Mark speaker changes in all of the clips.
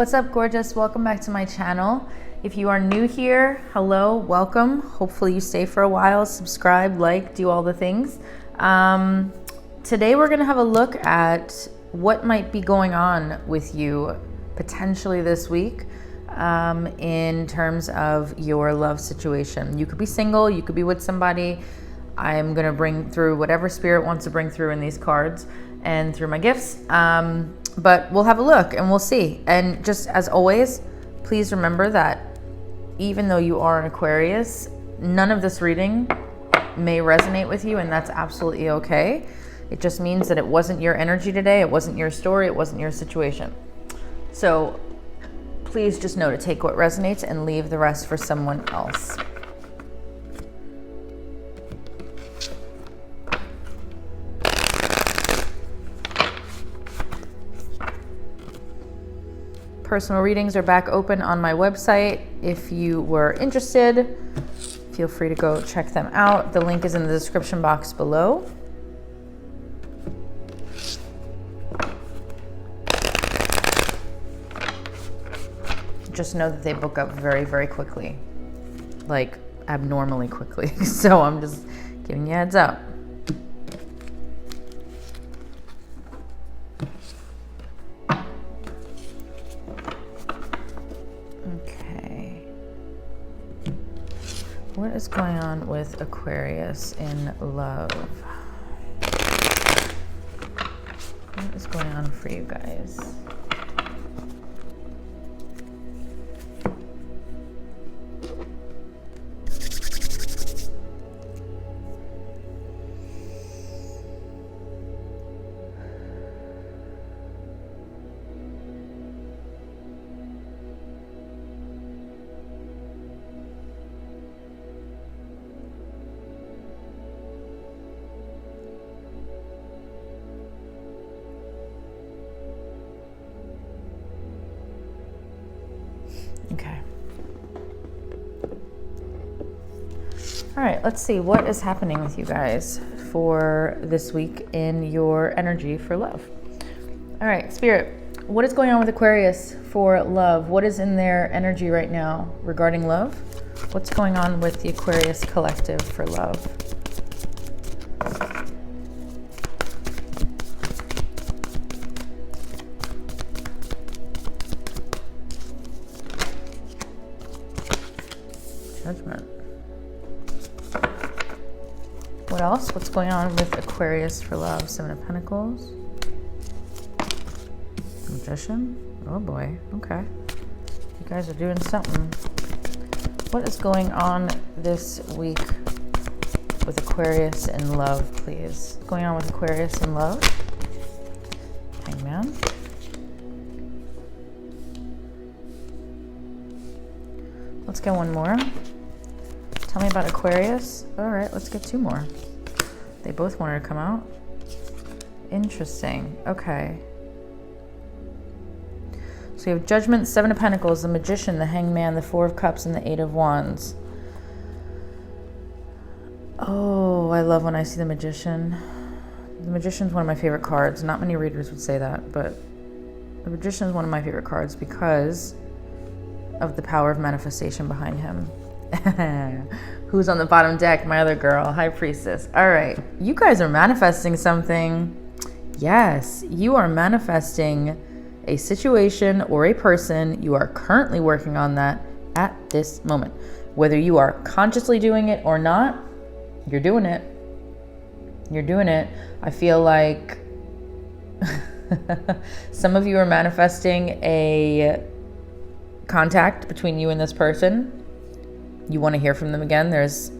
Speaker 1: What's up, gorgeous? Welcome back to my channel. If you are new here, hello, welcome. Hopefully you stay for a while, subscribe, like, do all the things. Today we're gonna have a look at what might be going on with you potentially this week in terms of your love situation. You could be single, you could be with somebody. I'm gonna bring through whatever spirit wants to bring through in these cards and through my gifts. But we'll have a look and we'll see. And just as always, please remember that even though you are an Aquarius, none of this reading may resonate with you, and that's absolutely okay. It just means that it wasn't your energy today, it wasn't your story, it wasn't your situation. So please just know to take what resonates and leave the rest for someone else. Personal readings are back open on my website. If you were interested, feel free to go check them out. The link is in the description box below. Just know that they book up very, very quickly, like abnormally quickly. So I'm just giving you a heads up. What is going on with Aquarius in love? What is going on for you guys? Okay. All right, let's see what is happening with you guys for this week in your energy for love. All right, Spirit, what is going on with Aquarius for love? What is in their energy right now regarding love? What's going on with the Aquarius collective for love? Judgment. What else? What's going on with Aquarius for love? Seven of Pentacles. Magician. Oh boy. Okay. You guys are doing something. What is going on this week with Aquarius in love, please? What's going on with Aquarius in love? Hangman. Let's get one more. Tell me about Aquarius. All right, let's get two more. They both wanted to come out. Interesting. Okay. So you have Judgment, Seven of Pentacles, the Magician, the Hangman, the Four of Cups, and the Eight of Wands. Oh, I love when I see the Magician. The Magician is one of my favorite cards. Not many readers would say that, but the Magician is one of my favorite cards because of the power of manifestation behind him. Who's on the bottom deck? My other girl, High Priestess. All right, you guys are manifesting something. Yes, you are manifesting a situation or a person. You are currently working on that at this moment. Whether you are consciously doing it or not, you're doing it. You're doing it. I feel like some of you are manifesting a contact between you and this person. You want to hear from them again. There's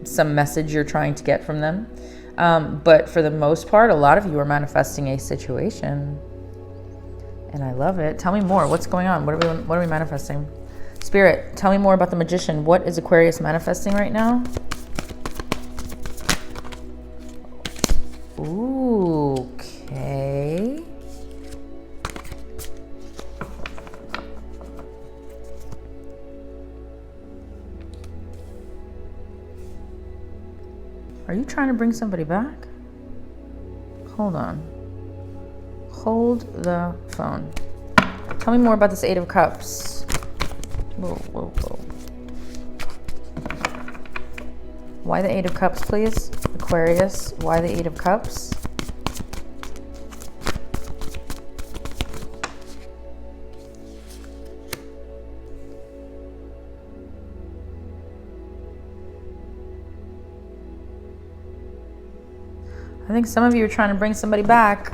Speaker 1: some message you're trying to get from them. But for the most part, a lot of you are manifesting a situation. And I love it. Tell me more. What's going on? What are we manifesting? Spirit, tell me more about the Magician. What is Aquarius manifesting right now? Ooh, okay. Are you trying to bring somebody back? Hold on. Hold the phone. Tell me more about this Eight of Cups. Whoa, whoa, whoa. Why the Eight of Cups, please? Aquarius, why the Eight of Cups? I think some of you are trying to bring somebody back.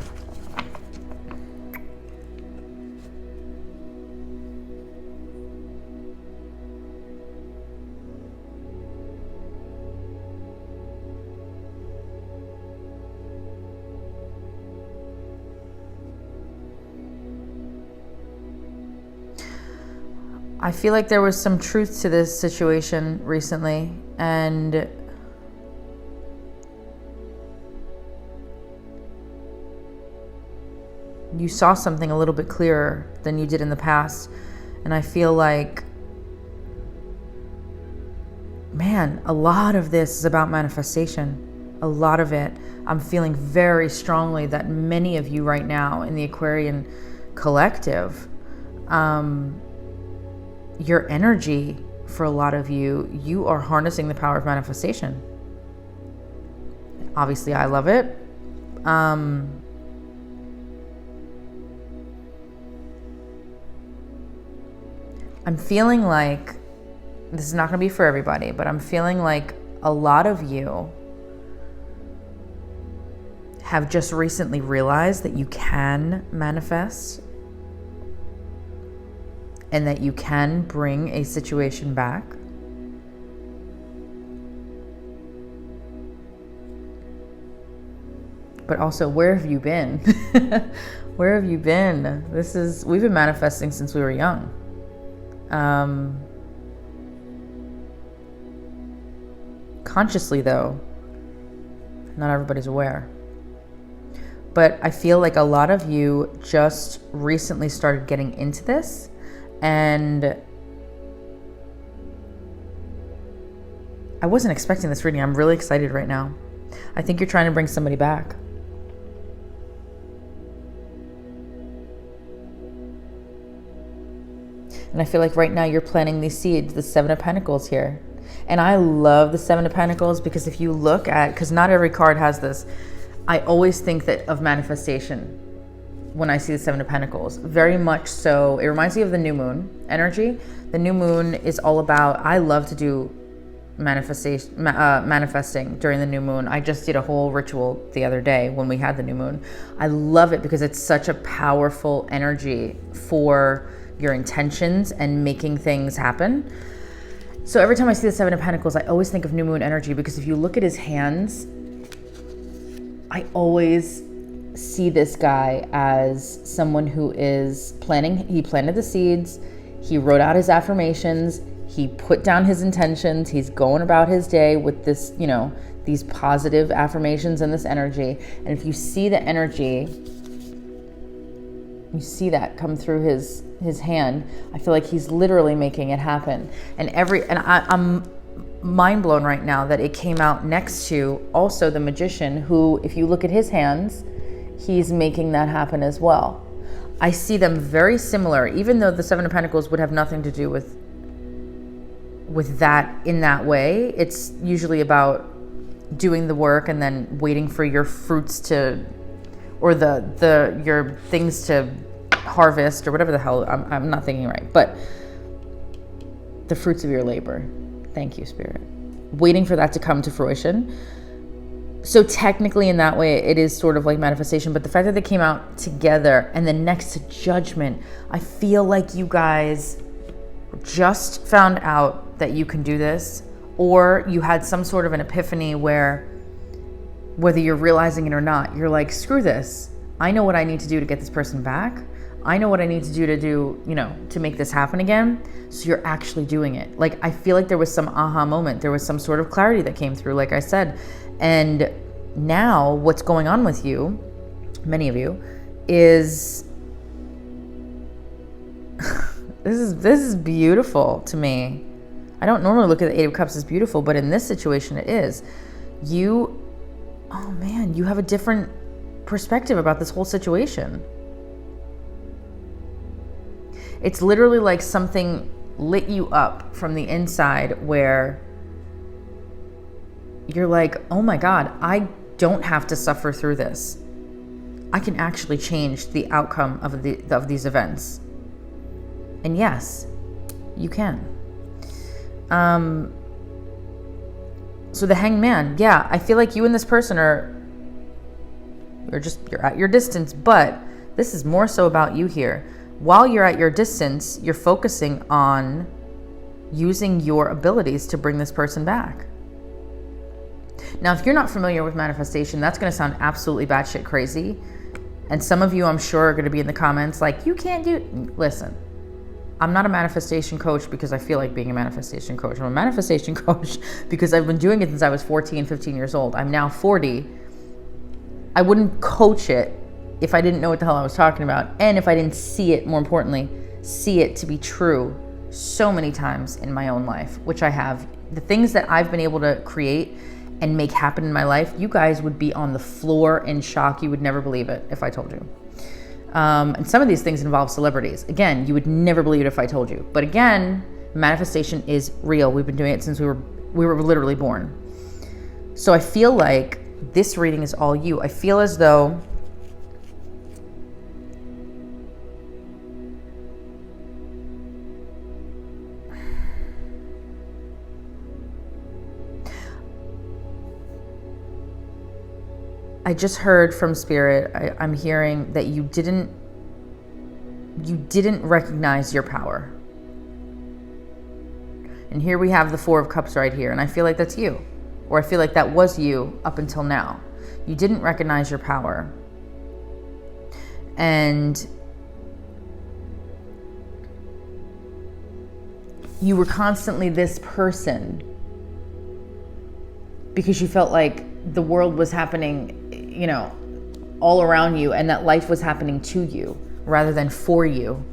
Speaker 1: I feel like there was some truth to this situation recently, and you saw something a little bit clearer than you did in the past. And I feel like, man, a lot of this is about manifestation. A lot of it. I'm feeling very strongly that many of you right now in the Aquarian collective, your energy, for a lot of you, you are harnessing the power of manifestation. Obviously, I love it. I'm feeling like, this is not going to be for everybody, but I'm feeling like a lot of you have just recently realized that you can manifest and that you can bring a situation back. But also, where have you been? Where have you been? We've been manifesting since we were young. Consciously though, not everybody's aware. But I feel like a lot of you just recently started getting into this, and I wasn't expecting this reading. I'm really excited right now. I think you're trying to bring somebody back. And I feel like right now you're planting these seeds, the Seven of Pentacles here. And I love the Seven of Pentacles because if you look at, because not every card has this, I always think that of manifestation when I see the Seven of Pentacles. Very much so. It reminds me of the new moon energy. The new moon is all about, I love to do manifesting during the new moon. I just did a whole ritual the other day when we had the new moon. I love it because it's such a powerful energy for your intentions and making things happen. So every time I see the Seven of Pentacles, I always think of new moon energy, because if you look at his hands, I always see this guy as someone who is planning. He planted the seeds, he wrote out his affirmations, he put down his intentions, he's going about his day with this, you know, these positive affirmations and this energy. And if you see the energy, you see that come through his hand, I feel like he's literally making it happen. And I'm mind blown right now that it came out next to also the Magician, who, if you look at his hands, he's making that happen as well. I see them very similar, even though the Seven of Pentacles would have nothing to do with that in that way. It's usually about doing the work and then waiting for your fruits to, or your things to harvest, or whatever the hell, I'm not thinking right, but the fruits of your labor. Thank you, Spirit. Waiting for that to come to fruition. So technically in that way, it is sort of like manifestation, but the fact that they came out together and then next to Judgment, I feel like you guys just found out that you can do this, or you had some sort of an epiphany where, whether you're realizing it or not, you're like, screw this. I know what I need to do to get this person back. I know what I need to do, you know, to make this happen again. So you're actually doing it. Like, I feel like there was some aha moment. There was some sort of clarity that came through, like I said. And now what's going on with you, many of you, is this is beautiful to me. I don't normally look at the Eight of Cups as beautiful, but in this situation it is. Oh man, you have a different perspective about this whole situation. It's literally like something lit you up from the inside where you're like, oh my God, I don't have to suffer through this. I can actually change the outcome of these events. And yes, you can. So the Hanged Man, yeah, I feel like you and this person you're at your distance, but this is more so about you here. While you're at your distance, you're focusing on using your abilities to bring this person back. Now, if you're not familiar with manifestation, that's going to sound absolutely batshit crazy. And some of you, I'm sure, are going to be in the comments like, you can't do it. Listen, I'm not a manifestation coach because I feel like being a manifestation coach. I'm a manifestation coach because I've been doing it since I was 14, 15 years old. I'm now 40. I wouldn't coach it if I didn't know what the hell I was talking about. And if I didn't see it, more importantly, see it to be true so many times in my own life, which I have. The things that I've been able to create and make happen in my life, you guys would be on the floor in shock. You would never believe it if I told you. And some of these things involve celebrities. Again, you would never believe it if I told you. But again, manifestation is real. We've been doing it since we were literally born. So I feel like this reading is all you. I feel as though I just heard from Spirit, I'm hearing that you didn't recognize your power. And here we have the Four of Cups right here. And I feel like that's you. Or I feel like that was you up until now. You didn't recognize your power. And you were constantly this person because you felt like the world was happening, all around you, and that life was happening to you rather than for you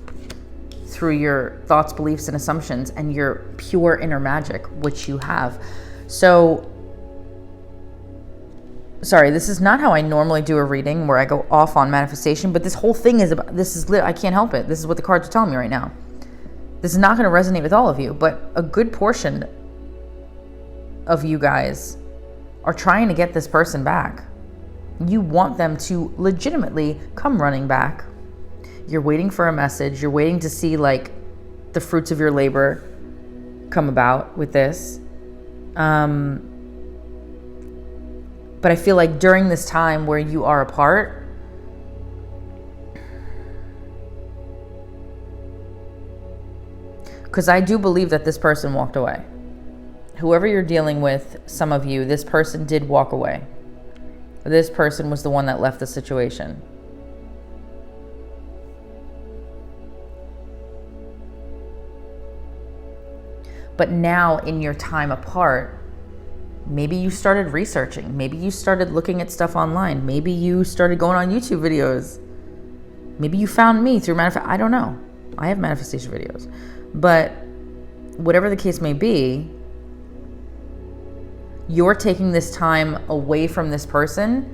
Speaker 1: through your thoughts, beliefs, and assumptions and your pure inner magic, which you have. So, sorry, this is not how I normally do a reading where I go off on manifestation, but this whole thing is about, I can't help it. This is what the cards are telling me right now. This is not going to resonate with all of you, but a good portion of you guys are trying to get this person back. You want them to legitimately come running back. You're waiting for a message. You're waiting to see like the fruits of your labor come about with this. But I feel like during this time where you are apart, because I do believe that this person walked away. Whoever you're dealing with, some of you, this person did walk away. This person was the one that left the situation. But now in your time apart, maybe you started researching. Maybe you started looking at stuff online. Maybe you started going on YouTube videos. Maybe you found me through I don't know. I have manifestation videos. But whatever the case may be, you're taking this time away from this person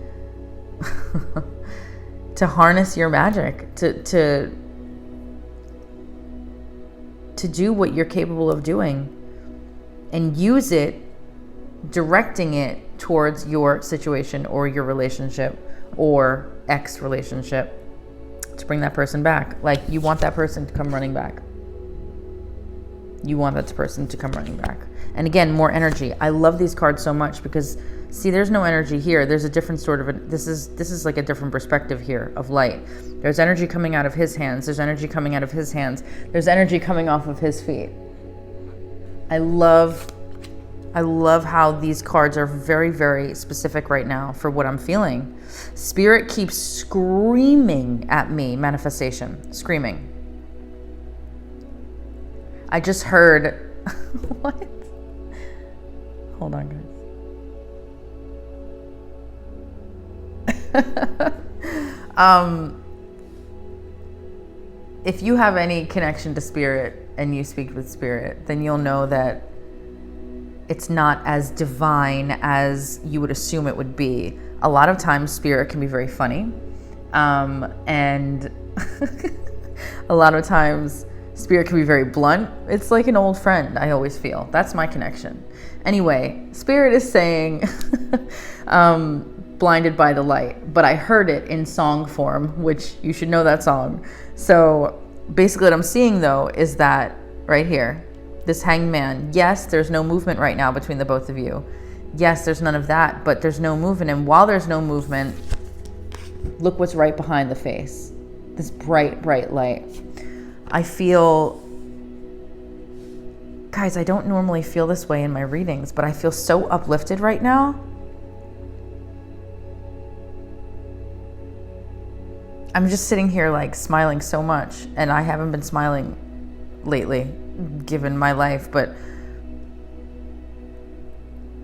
Speaker 1: to harness your magic, to do what you're capable of doing and use it, directing it towards your situation or your relationship or ex-relationship to bring that person back. Like, you want that person to come running back. You want that person to come running back. And again, more energy. I love these cards so much because, see, there's no energy here. There's a different sort of, this is like a different perspective here of light. There's energy coming out of his hands. There's energy coming out of his hands. There's energy coming off of his feet. I love how these cards are very, very specific right now for what I'm feeling. Spirit keeps screaming at me, manifestation, screaming. I just heard, what? Hold on, guys. If you have any connection to Spirit and you speak with Spirit, then you'll know that it's not as divine as you would assume it would be. A lot of times Spirit can be very funny. And a lot of times Spirit can be very blunt. It's like an old friend, I always feel. That's my connection. Anyway, Spirit is saying, blinded by the light, but I heard it in song form, which you should know that song. So basically what I'm seeing though is that right here, this Hanged Man, yes, there's no movement right now between the both of you. Yes, there's none of that, but there's no movement. And while there's no movement, look what's right behind the face. This bright, bright light. I feel, guys, I don't normally feel this way in my readings, but I feel so uplifted right now. I'm just sitting here like smiling so much, and I haven't been smiling lately, given my life, but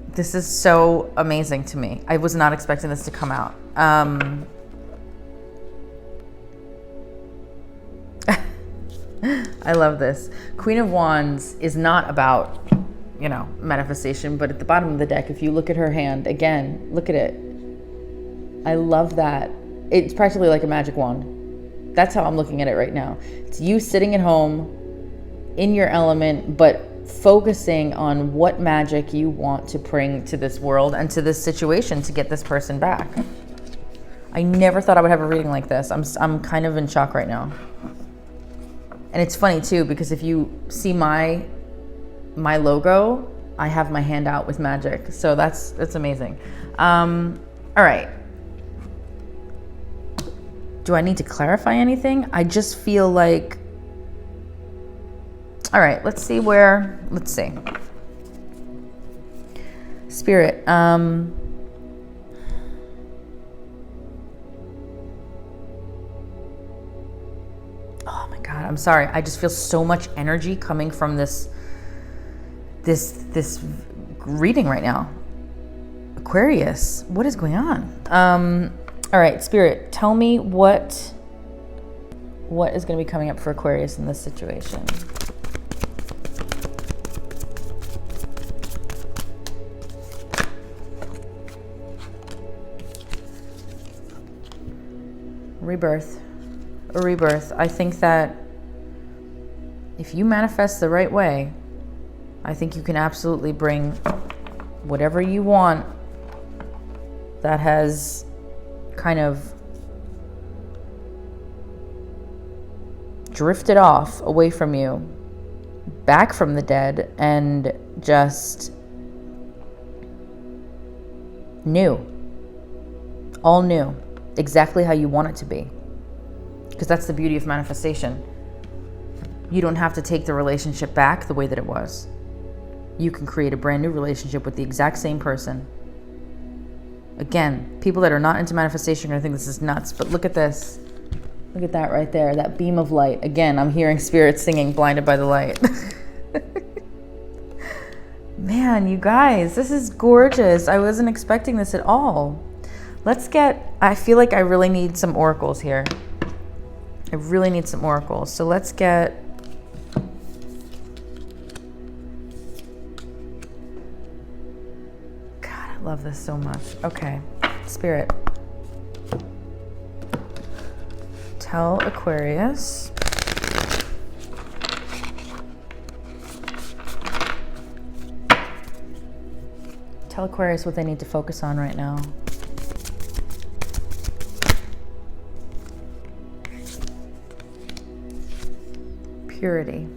Speaker 1: this is so amazing to me. I was not expecting this to come out. I love this. Queen of Wands is not about, you know, manifestation, but at the bottom of the deck, if you look at her hand, again, look at it. I love that. It's practically like a magic wand. That's how I'm looking at it right now. It's you sitting at home in your element, but focusing on what magic you want to bring to this world and to this situation to get this person back. I never thought I would have a reading like this. I'm kind of in shock right now. And it's funny too, because if you see my logo, I have my hand out with magic. So that's amazing. All right. Do I need to clarify anything? I just feel like, all right, let's see. Spirit, oh my God, I'm sorry. I just feel so much energy coming from this reading right now. Aquarius, what is going on? All right, Spirit, tell me what is going to be coming up for Aquarius in this situation. Rebirth. A rebirth. I think that if you manifest the right way, I think you can absolutely bring whatever you want that has kind of drifted off away from you, back from the dead, and just new. All new. Exactly how you want it to be. Because that's the beauty of manifestation. You don't have to take the relationship back the way that it was. You can create a brand new relationship with the exact same person. Again, people that are not into manifestation are going to think this is nuts, but look at this. Look at that right there, that beam of light. Again, I'm hearing Spirit singing Blinded by the Light. Man, you guys, this is gorgeous. I wasn't expecting this at all. I feel like I really need some oracles here. I really need some oracles. So let's get... God, I love this so much. Okay, Spirit. Tell Aquarius. Tell Aquarius what they need to focus on right now. Purity.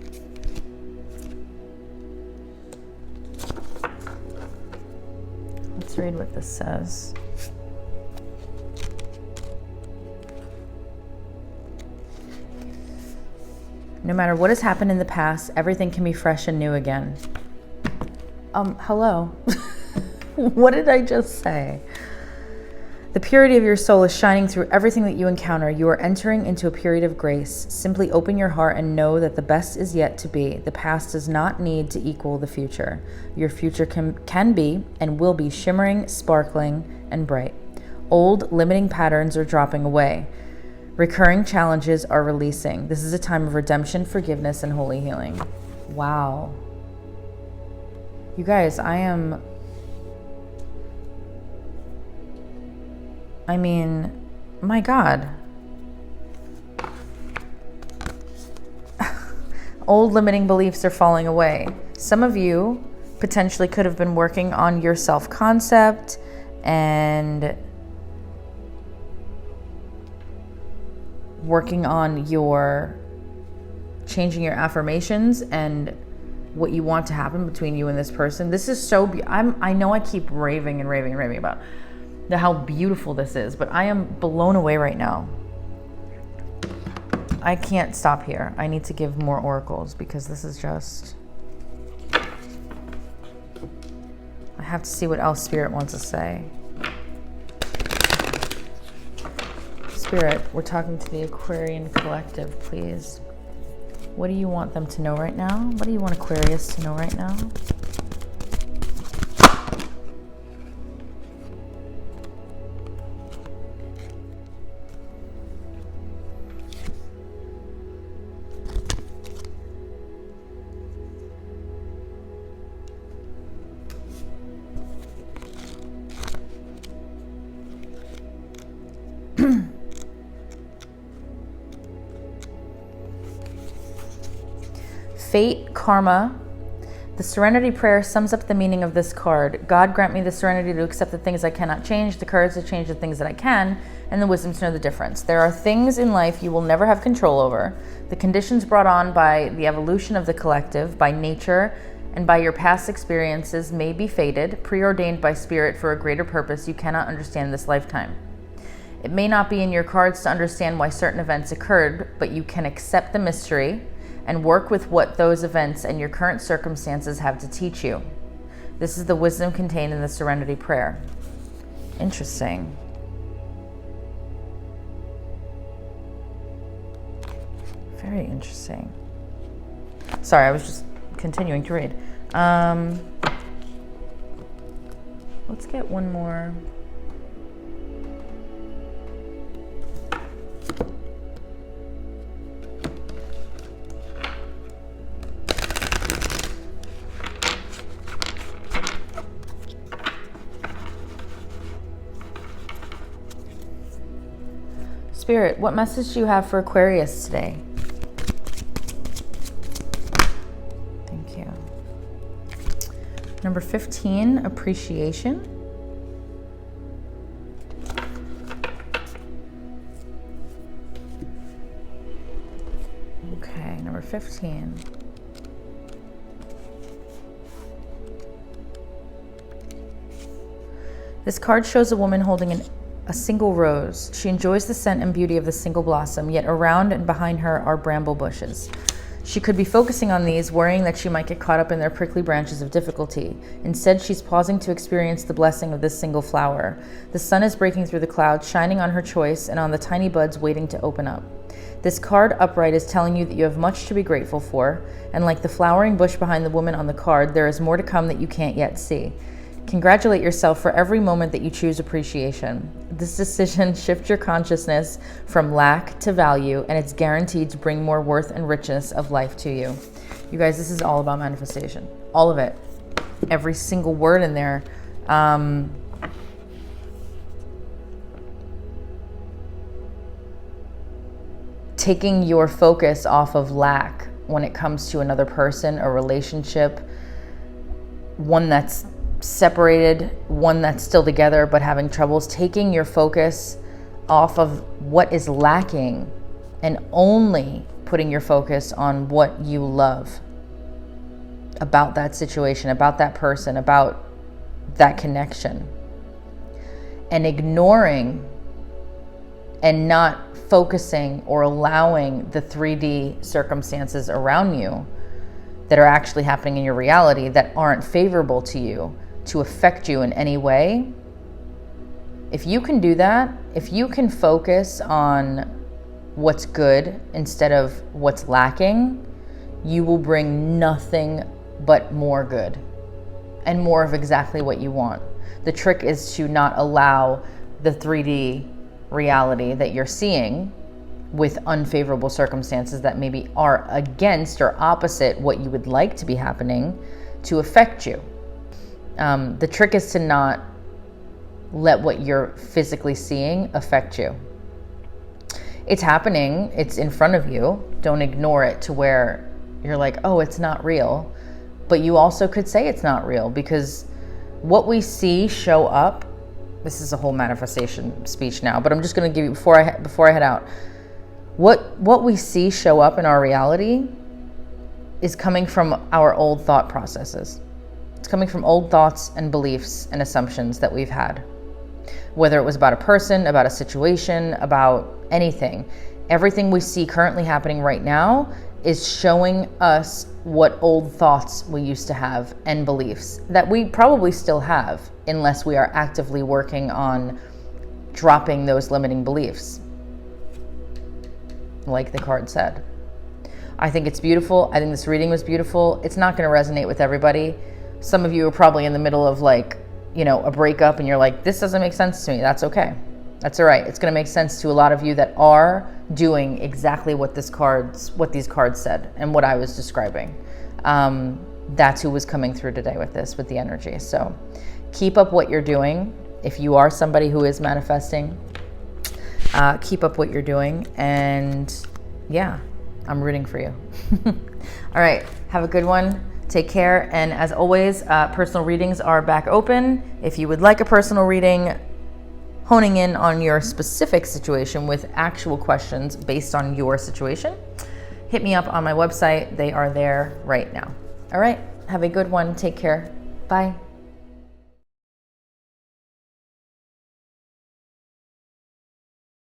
Speaker 1: Let's read what this says. No matter what has happened in the past, everything can be fresh and new again. Hello. What did I just say? The purity of your soul is shining through everything that you encounter. You are entering into a period of grace. Simply open your heart and know that the best is yet to be. The past does not need to equal the future. Your future can be and will be shimmering, sparkling, and bright. Old, limiting patterns are dropping away. Recurring challenges are releasing. This is a time of redemption, forgiveness, and holy healing. Wow. You guys, my God. old limiting beliefs are falling away. Some of you potentially could have been working on your self-concept and working on your changing your affirmations and what you want to happen between you and this person. This is so I know I keep raving about how beautiful this is, but I am blown away right now. I can't stop here. I need to give more oracles because this is just, I have to see what else Spirit wants to say. Spirit, we're talking to the Aquarian collective, please. What do you want them to know right now? What do you want Aquarius to know right now? Fate, karma. The serenity prayer sums up the meaning of this card. God grant me the serenity to accept the things I cannot change, the courage to change the things that I can, and the wisdom to know the difference. There are things in life you will never have control over. The conditions brought on by the evolution of the collective, by nature, and by your past experiences may be fated, preordained by Spirit for a greater purpose you cannot understand this lifetime. It may not be in your cards to understand why certain events occurred, but you can accept the mystery and work with what those events and your current circumstances have to teach you. This is the wisdom contained in the Serenity Prayer. Interesting. Very interesting. Sorry, I was just continuing to read. Let's get one more. Spirit, what message do you have for Aquarius today? Thank you. Number 15, appreciation. Okay, number 15. This card shows a woman holding a single rose. She enjoys the scent and beauty of the single blossom, yet around and behind her are bramble bushes. She could be focusing on these, worrying that she might get caught up in their prickly branches of difficulty. Instead, she's pausing to experience the blessing of this single flower. The sun is breaking through the clouds, shining on her choice and on the tiny buds waiting to open up. This card upright is telling you that you have much to be grateful for, and like the flowering bush behind the woman on the card, there is more to come that you can't yet see. Congratulate yourself for every moment that you choose appreciation. This decision shifts your consciousness from lack to value, and it's guaranteed to bring more worth and richness of life to you. You guys, this is all about manifestation. All of it. Every single word in there. Taking your focus off of lack when it comes to another person, a relationship, one that's separated, one that's still together but having troubles, taking your focus off of what is lacking and only putting your focus on what you love about that situation, about that person, about that connection, and ignoring and not focusing or allowing the 3D circumstances around you that are actually happening in your reality that aren't favorable to you to affect you in any way. If you can do that, if you can focus on what's good instead of what's lacking, you will bring nothing but more good and more of exactly what you want. The trick is to not allow the 3D reality that you're seeing with unfavorable circumstances that maybe are against or opposite what you would like to be happening to affect you. The trick is to not let what you're physically seeing affect you. It's happening, it's in front of you. Don't ignore it to where You're like, oh, it's not real. But you also could say it's not real, because what we see show up, this is a whole manifestation speech now, but I'm just going to give you, before I head out, what we see show up in our reality is coming from our old thought processes. It's coming from old thoughts and beliefs and assumptions that we've had. Whether it was about a person, about a situation, about anything. Everything we see currently happening right now is showing us what old thoughts we used to have and beliefs that we probably still have, unless we are actively working on dropping those limiting beliefs. Like the card said. I think it's beautiful. I think this reading was beautiful. It's not going to resonate with everybody. Some of you are probably in the middle of like, you know, a breakup and you're like, this doesn't make sense to me. That's okay. That's all right. It's going to make sense to a lot of you that are doing exactly what these cards said and what I was describing. That's who was coming through today with this, with the energy. So keep up what you're doing. If you are somebody who is manifesting, keep up what you're doing. And yeah, I'm rooting for you. All right. Have a good one. Take care. And as always, personal readings are back open. If you would like a personal reading, honing in on your specific situation with actual questions based on your situation, hit me up on my website. They are there right now. All right. Have a good one. Take care. Bye.